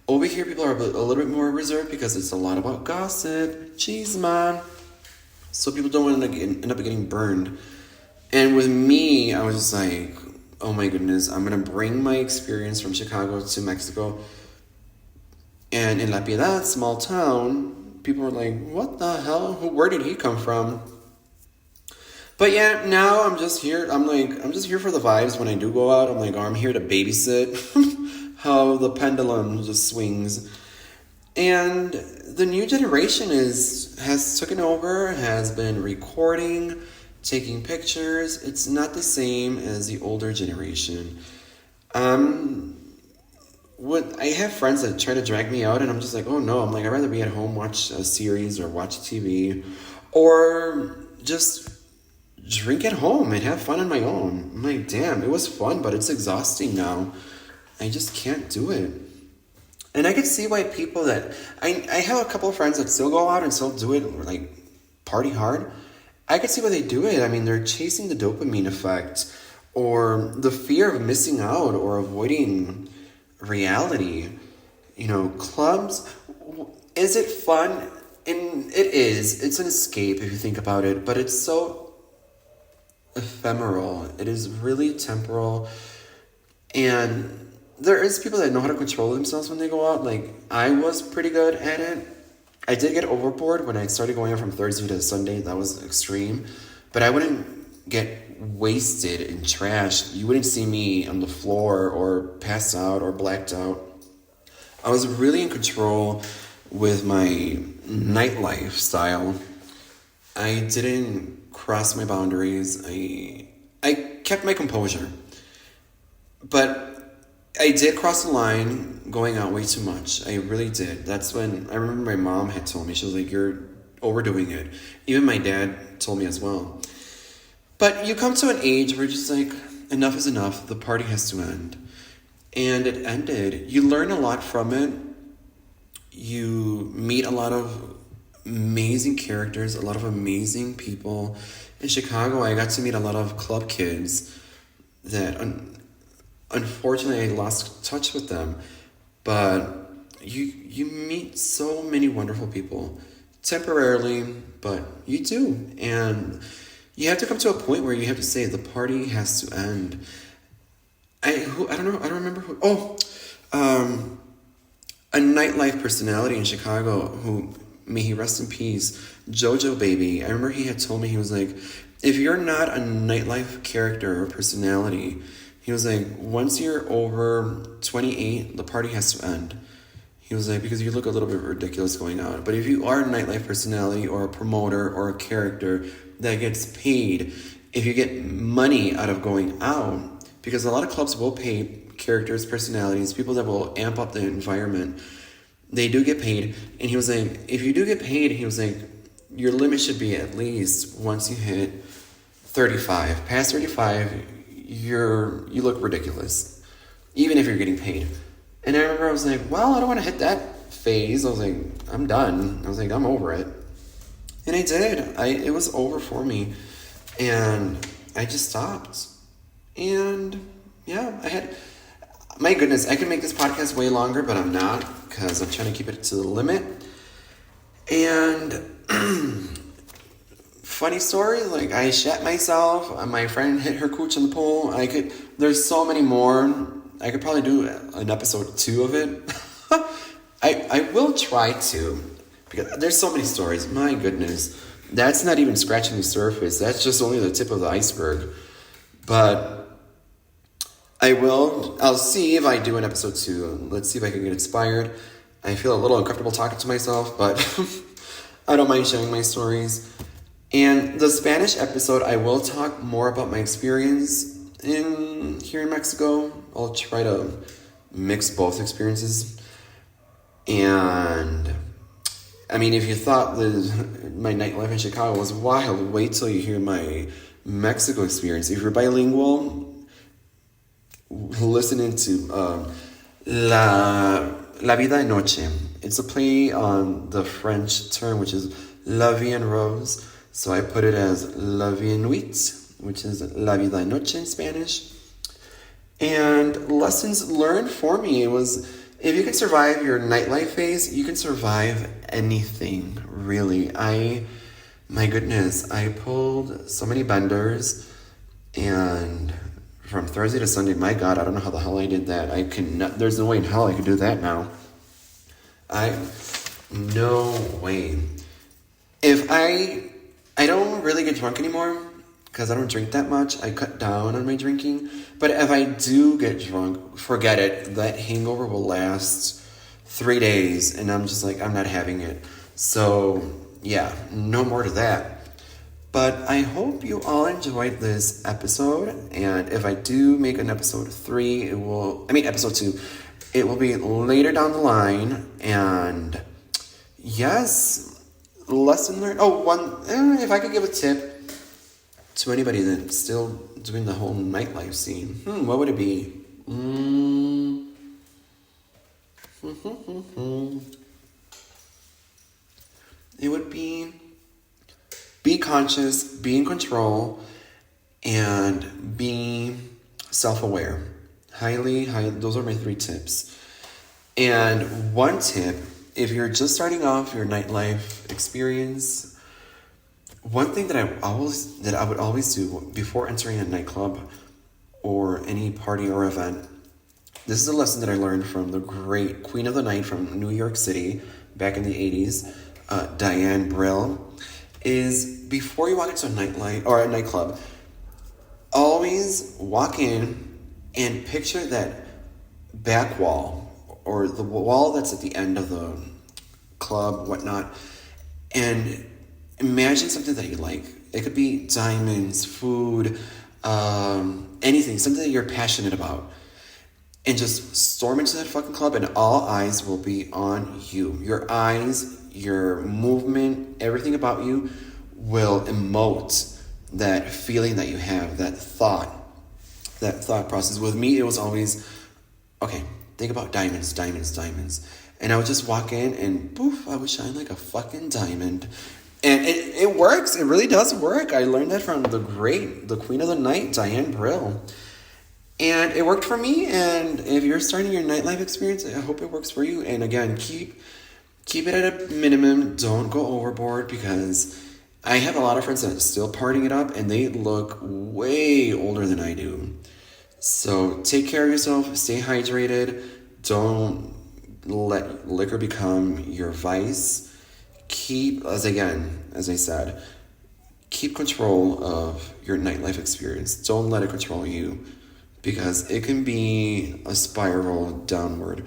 Over here, people are a little bit more reserved because it's a lot about gossip, chisma. So people don't want to end up getting burned. And with me, I was just like, oh my goodness, I'm going to bring my experience from Chicago to Mexico. And in La Piedad, small town, people were like, what the hell? Where did he come from? But yeah, now I'm just here. I'm just here for the vibes when I do go out. I'm like, oh, I'm here to babysit how the pendulum just swings. And the new generation has taken over, has been recording, taking pictures. It's not the same as the older generation. I have friends that try to drag me out, and I'm just like, oh no, I'm like, I'd rather be at home, watch a series or watch TV, or just drink at home and have fun on my own. I'm like, damn, it was fun, but it's exhausting now. I just can't do it. And I can see why people that, I have a couple of friends that still go out and still do it, like, party hard. I can see why they do it. I mean, they're chasing the dopamine effect, or the fear of missing out, or avoiding reality. You know, clubs, is it fun? And it is. It's an escape if you think about it, but it's so ephemeral. It is really temporal. And there is people that know how to control themselves when they go out. Like, I was pretty good at it. I did get overboard when I started going out from Thursday to Sunday. That was extreme. But I wouldn't get wasted and trashed. You wouldn't see me on the floor or passed out or blacked out. I was really in control with my nightlife style. I didn't cross my boundaries. I kept my composure. But I did cross the line going out way too much. I really did. That's when I remember my mom had told me, she was like, you're overdoing it. Even my dad told me as well. But you come to an age where you're just like, enough is enough. The party has to end. And it ended. You learn a lot from it. You meet a lot of amazing characters, a lot of amazing people. In Chicago, I got to meet a lot of club kids that unfortunately I lost touch with them. But you meet so many wonderful people temporarily, but you do. And you have to come to a point where you have to say the party has to end. I don't remember who. A nightlife personality in Chicago who, may he rest in peace, Jojo Baby. I remember he had told me, he was like, if you're not a nightlife character or personality, he was like, once you're over 28, the party has to end. He was like, because you look a little bit ridiculous going out. But if you are a nightlife personality or a promoter or a character that gets paid, if you get money out of going out, because a lot of clubs will pay characters, personalities, people that will amp up the environment, they do get paid. And he was like, if you do get paid, he was like, your limit should be at least once you hit 35. Past 35, you look ridiculous, even if you're getting paid. And I remember I was like, well, I don't want to hit that phase. I was like, I'm done. I was like, I'm over it. And I did. It was over for me. And I just stopped. And yeah, my goodness, I could make this podcast way longer, but I'm not, because I'm trying to keep it to the limit. And funny story, like, I shat myself, my friend hit her cooch in the pool. There's so many more. I could probably do an episode 2 of it. I will try to, because there's so many stories. My goodness, that's not even scratching the surface. That's just only the tip of the iceberg. But I'll see if I do an episode 2. Let's see if I can get inspired. I feel a little uncomfortable talking to myself, but I don't mind sharing my stories. And the Spanish episode, I will talk more about my experience in here in Mexico. I'll try to mix both experiences. And I mean, if you thought my nightlife in Chicago was wild, wait till you hear my Mexico experience. If you're bilingual, listening to La Vida en Noche. It's a play on the French term, which is La Vie en Rose. So I put it as La Vie en Nuit, which is La Vida en Noche in Spanish. And lessons learned for me was, if you can survive your nightlife phase, you can survive anything, really. My goodness, I pulled so many benders, and from Thursday to Sunday, my God, I don't know how the hell I did that. There's no way in hell I could do that now. No way. If I don't really get drunk anymore, because I don't drink that much. I cut down on my drinking. But if I do get drunk, forget it. That hangover will last 3 days, and I'm just like, I'm not having it. So, yeah, no more to that. But I hope you all enjoyed this episode, and if I do make an episode 2, it will be later down the line, and yes, lesson learned. If I could give a tip to anybody that's still doing the whole nightlife scene, what would it be? It would be conscious, be in control, and be self-aware. Those are my 3 tips. And one tip, if you're just starting off your nightlife experience, one thing that I would always do before entering a nightclub or any party or event, this is a lesson that I learned from the great Queen of the Night from New York City back in the 80s, Diane Brill, is before you walk into a nightclub, always walk in and picture that back wall or the wall that's at the end of the club, whatnot, and imagine something that you like. It could be diamonds, food, anything, something that you're passionate about. And just storm into that fucking club, and all eyes will be on you. Your eyes, your movement, everything about you will emote that feeling that you have, that thought process. With me, it was always, okay, think about diamonds. And I would just walk in and poof, I would shine like a fucking diamond. And it works. It really does work. I learned that from the Queen of the Night, Diane Brill. And it worked for me. And if you're starting your nightlife experience, I hope it works for you. And again, keep it at a minimum. Don't go overboard, because I have a lot of friends that are still partying it up, and they look way older than I do. So take care of yourself. Stay hydrated. Don't let liquor become your vice. As I said, keep control of your nightlife experience. Don't let it control you, because it can be a spiral downward.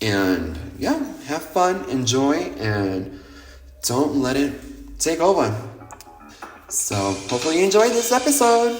And yeah, have fun, enjoy, and don't let it take over. So hopefully you enjoyed this episode.